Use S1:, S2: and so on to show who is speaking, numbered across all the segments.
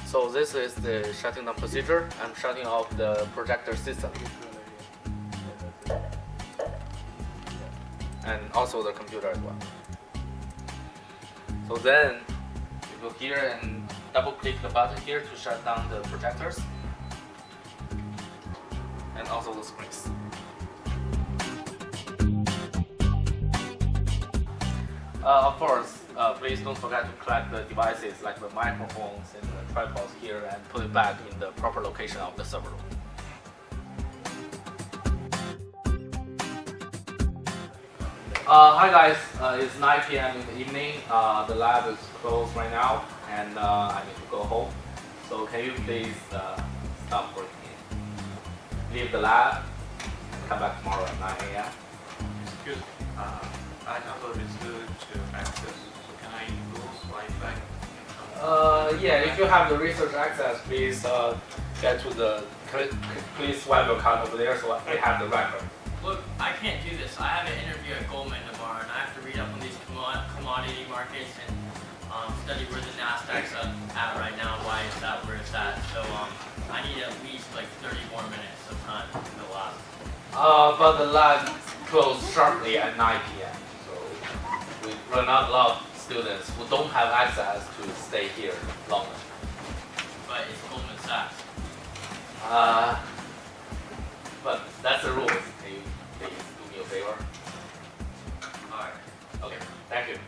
S1: So this is the shutting down procedure. I'm shutting off the projector system. And also the computer as well. So then you go here and double click the button here to shut down the projectors and also the screens. Of course, please don't forget to collect the devices like the microphones and the tripods here and put it back in the proper location of the server room. Hi guys, it's 9 p.m. in the evening. The lab is closed right now and I need to go home. So can you please stop working? Leave the lab and come back tomorrow at 9 a.m.
S2: Excuse me. I downloaded to access. So can I use Wi-Fi?
S1: Yeah, if you have the research access, please get to the, please swipe your card over there so we have the record.
S3: Look, I can't do this. I have an interview at Goldman tomorrow, and I have to read up on these commodity markets and study where the Nasdaq's at right now, why it's at where it's at. So I need at least like 30 more minutes of time in the lab.
S1: But the lab closed sharply at 9 p.m. So we will not allow students who don't have access to stay here longer.
S3: But it's Goldman Sachs.
S1: But that's the rules. Can you please do me a favor?
S3: Alright.
S1: Okay, thank you.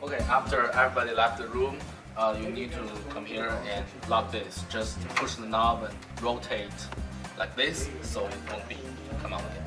S1: Okay, after everybody left the room, you need to come here and lock this. Just push the knob and rotate like this so it won't come out again.